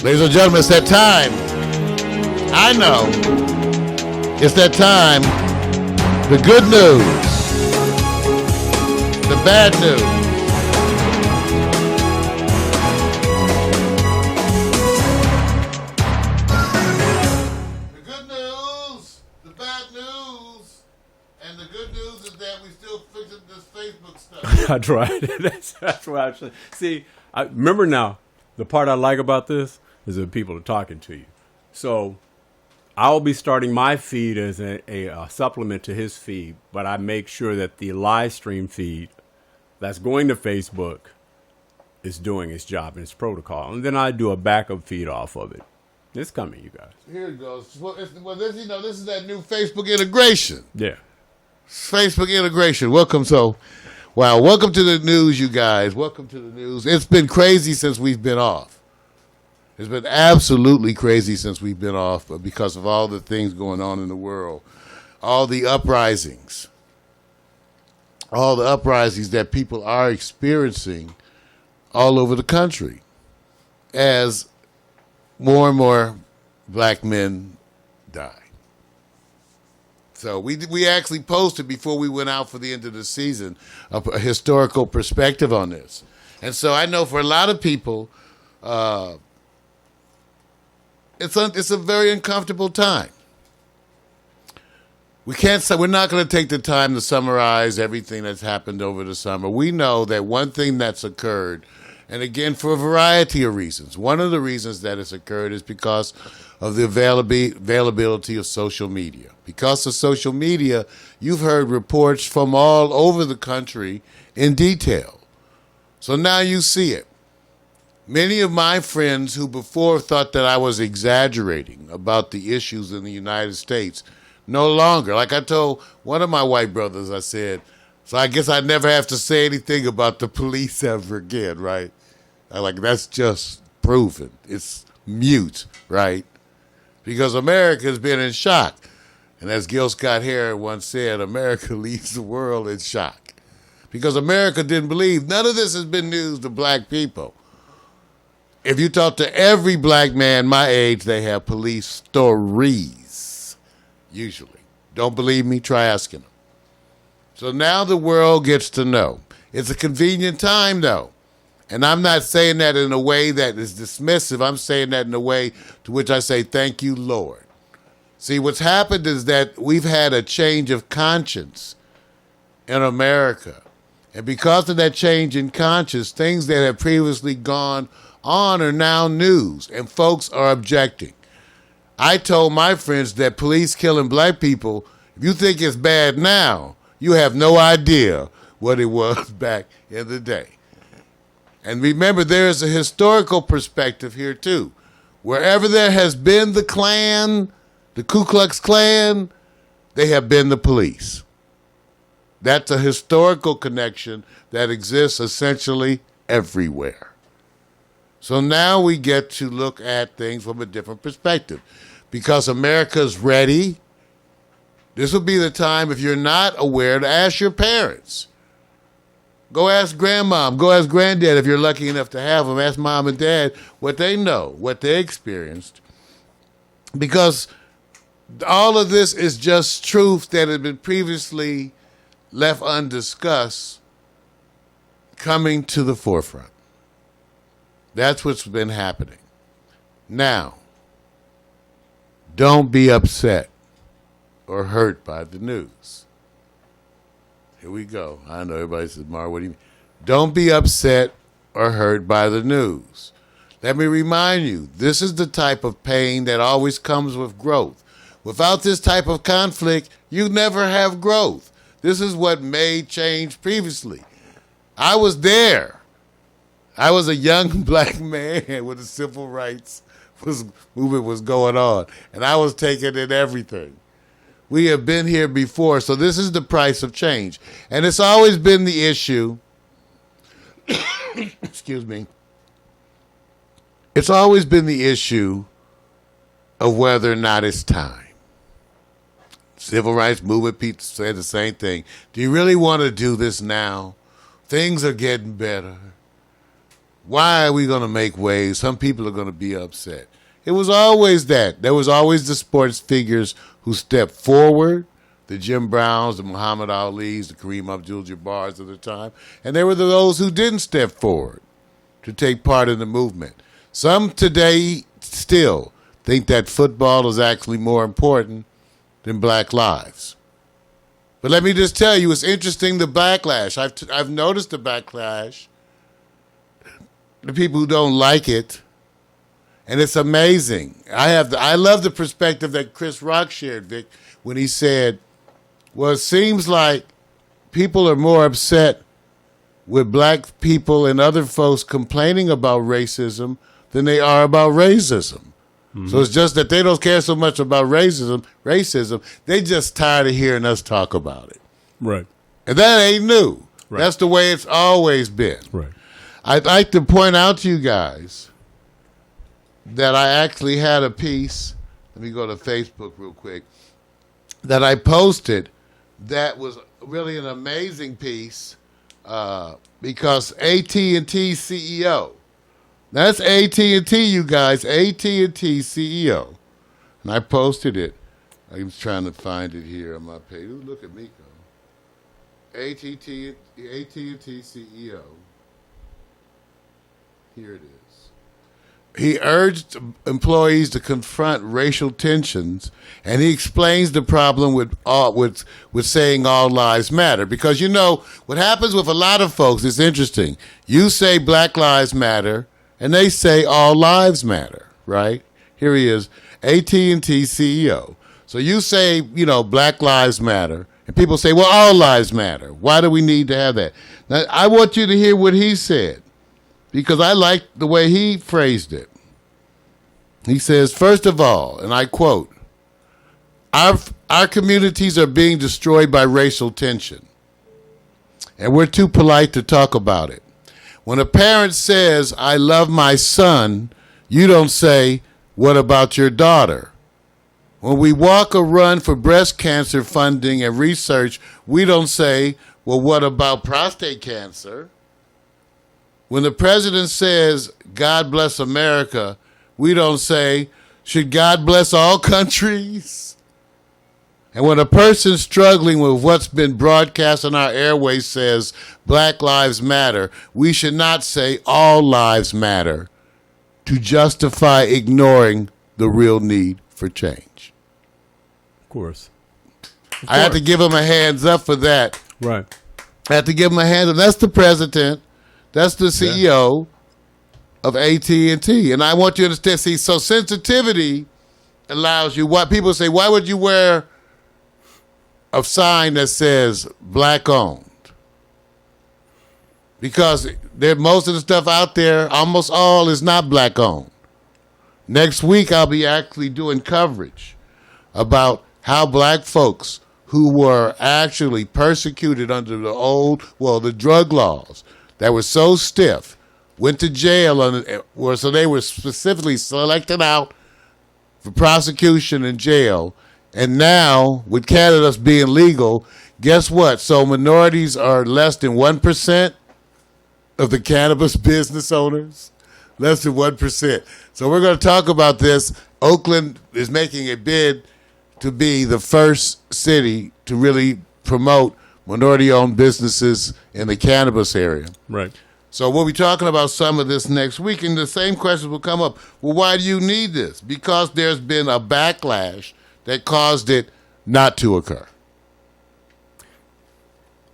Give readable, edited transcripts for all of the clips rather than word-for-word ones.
Ladies and gentlemen, it's that time. I know. It's that time. The good news. The bad news. The good news, the bad news, and the good news is that we still fixing this Facebook stuff. That's right. That's what I should see. I remember now. The part I like about this is that people are talking to you. So I'll be starting my feed as a supplement to his feed, but I make sure that the live stream feed that's going to Facebook is doing its job and its protocol. And then I do a backup feed off of it. It's coming, you guys. Here it goes. Well, this is that new Facebook integration. Yeah. Facebook integration. Welcome to the news, you guys. Welcome to the news. It's been crazy since we've been off. It's been absolutely crazy since we've been off, but because of all the things going on in the world, all the uprisings that people are experiencing all over the country as more and more black men die. So we actually posted before we went out for the end of the season a historical perspective on this. And so I know for a lot of people, it's a very uncomfortable time. We're not going to take the time to summarize everything that's happened over the summer. We know that one thing that's occurred, and again, for a variety of reasons. One of the reasons that it's occurred is because of the availability of social media. Because of social media, you've heard reports from all over the country in detail. So now you see it. Many of my friends who before thought that I was exaggerating about the issues in the United States, no longer. Like I told one of my white brothers, I said, so I guess I never have to say anything about the police ever again, right? That's just proven. It's mute, right? Because America has been in shock. And as Gil Scott-Heron once said, America leaves the world in shock. Because America didn't believe. None of this has been news to black people. If you talk to every black man my age, they have police stories, usually. Don't believe me? Try asking them. So now the world gets to know. It's a convenient time, though. And I'm not saying that in a way that is dismissive. I'm saying that in a way to which I say, thank you, Lord. See, what's happened is that we've had a change of conscience in America. And because of that change in conscience, things that have previously gone on are now news, and folks are objecting. I told my friends that police killing black people, if you think it's bad now, you have no idea what it was back in the day. And remember, there is a historical perspective here, too. Wherever there has been the Klan, the Ku Klux Klan, they have been the police. That's a historical connection that exists essentially everywhere. So now we get to look at things from a different perspective. Because America's ready, this will be the time, if you're not aware, to ask your parents. Go ask grandmom, go ask granddad if you're lucky enough to have them. Ask mom and dad what they know, what they experienced. Because all of this is just truth that had been previously left undiscussed coming to the forefront. That's what's been happening. Now, don't be upset or hurt by the news. Here we go. I know everybody says, Mar, what do you mean? Don't be upset or hurt by the news. Let me remind you, this is the type of pain that always comes with growth. Without this type of conflict, you never have growth. This is what made change previously. I was there. I was a young black man when the civil rights movement was going on, and I was taking in everything. We have been here before, so this is the price of change. And it's always been the issue, excuse me, it's always been the issue of whether or not it's time. Civil rights movement people said the same thing. Do you really want to do this now? Things are getting better. Why are we going to make waves? Some people are going to be upset. It was always that. There was always the sports figures who stepped forward, the Jim Browns, the Muhammad Alis, the Kareem Abdul-Jabbars of the time, and there were those who didn't step forward to take part in the movement. Some today still think that football is actually more important than black lives. But let me just tell you, it's interesting, the backlash. I've noticed the backlash, the people who don't like it, and it's amazing. I love the perspective that Chris Rock shared, Vic, when he said, well, it seems like people are more upset with black people and other folks complaining about racism than they are about racism. Mm-hmm. So it's just that they don't care so much about racism. They just tired of hearing us talk about it. Right. And that ain't new. Right. That's the way it's always been. Right. I'd like to point out to you guys that I actually had a piece, let me go to Facebook real quick, that I posted that was really an amazing piece because AT&T CEO, that's AT&T, you guys, AT&T CEO, and I posted it. I'm trying to find it here on my page. Ooh, look at me go. AT&T CEO. Here it is. He urged employees to confront racial tensions, and he explains the problem with saying all lives matter. Because, you know, what happens with a lot of folks is interesting. You say Black Lives Matter, and they say all lives matter, right? Here he is, AT&T CEO. So you say, you know, Black Lives Matter, and people say, well, all lives matter. Why do we need to have that? Now, I want you to hear what he said, because I like the way he phrased it. He says, first of all, and I quote, our communities are being destroyed by racial tension, and we're too polite to talk about it. When a parent says, I love my son, you don't say, what about your daughter? When we walk or run for breast cancer funding and research, we don't say, well, what about prostate cancer? When the president says, God bless America, we don't say, should God bless all countries? And when a person struggling with what's been broadcast on our airways says, Black Lives Matter, we should not say all lives matter to justify ignoring the real need for change. Of course. I have to give him a hands up for that. Right. I have to give him a hands up. That's the president. That's the CEO of AT&T. And I want you to understand, see, so sensitivity allows you, what people say, why would you wear a sign that says black owned? Because most of the stuff out there, almost all, is not black owned. Next week, I'll be actually doing coverage about how black folks who were actually persecuted under the drug laws that were so stiff, went to jail, so they were specifically selected out for prosecution in jail. And now, with cannabis being legal, guess what? So minorities are less than 1% of the cannabis business owners. Less than 1%. So we're going to talk about this. Oakland is making a bid to be the first city to really promote minority-owned businesses in the cannabis area. Right. So we'll be talking about some of this next week, and the same questions will come up. Well, why do you need this? Because there's been a backlash that caused it not to occur.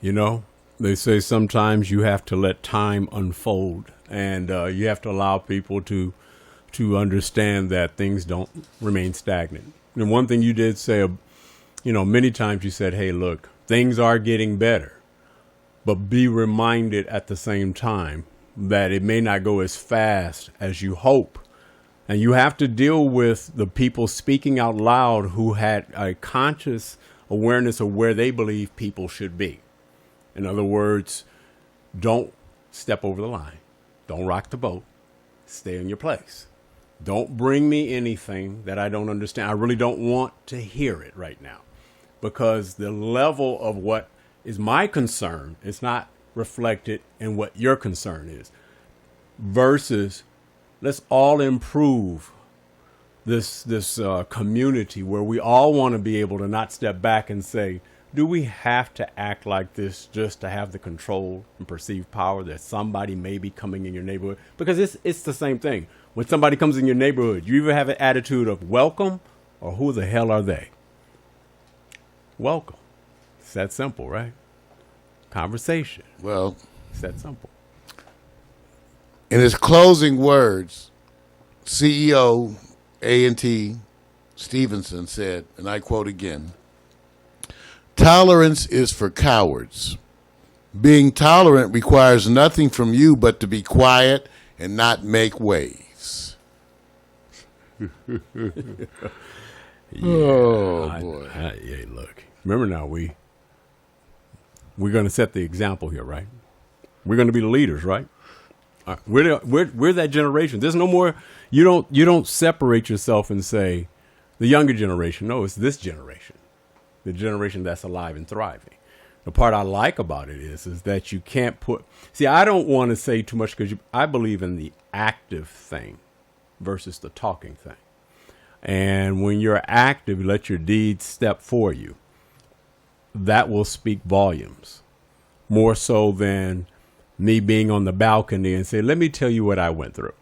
You know, they say sometimes you have to let time unfold, and you have to allow people to understand that things don't remain stagnant. And one thing you did say, you know, many times you said, hey, look, things are getting better. But be reminded at the same time that it may not go as fast as you hope. And you have to deal with the people speaking out loud who had a conscious awareness of where they believe people should be. In other words, don't step over the line. Don't rock the boat. Stay in your place. Don't bring me anything that I don't understand. I really don't want to hear it right now, because the level of what is my concern is not reflected in what your concern is. versus let's all improve this community where we all want to be able to not step back and say, do we have to act like this just to have the control and perceived power that somebody may be coming in your neighborhood? Because it's the same thing. When somebody comes in your neighborhood, you either have an attitude of welcome or who the hell are they? Welcome. It's that simple, right? Conversation. Well, It's that simple. in his closing words, CEO A&T Stevenson said, and I quote again, "Tolerance is for cowards. Being tolerant requires nothing from you but to be quiet and not make waves." Oh, boy. Yeah, look. Remember now, we're going to set the example here, right? We're going to be the leaders, right? We're that generation. There's no more. You don't separate yourself and say the younger generation. No, it's this generation, the generation that's alive and thriving. The part I like about it is that you can't put. See, I don't want to say too much because I believe in the active thing versus the talking thing. And when you're active, you let your deeds step for you. That will speak volumes, more so than me being on the balcony and say, let me tell you what I went through.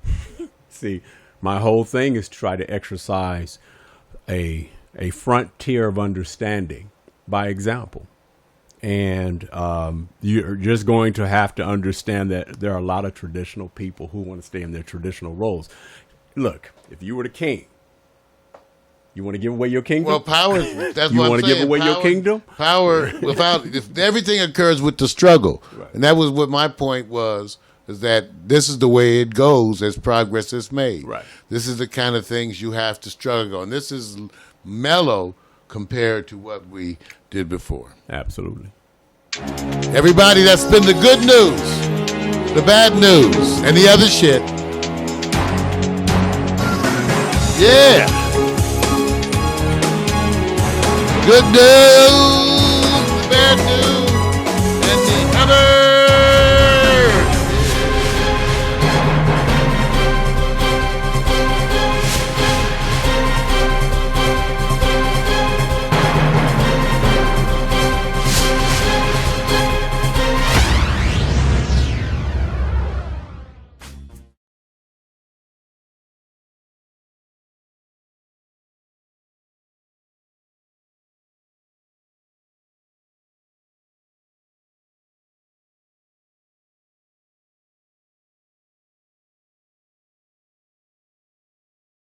See, my whole thing is to try to exercise a frontier of understanding by example. And you're just going to have to understand that there are a lot of traditional people who want to stay in their traditional roles. Look, if you were the king, you want to give away your kingdom? Well, power, that's You what I'm want to saying. give away your kingdom? Power, if everything occurs with the struggle. Right. And that was what my point was, is that this is the way it goes as progress is made. Right. This is the kind of things you have to struggle on. This is mellow compared to what we did before. Absolutely. Everybody, that's been the good news, the bad news, and the other shit. Yeah. Good news, the bad news, and the other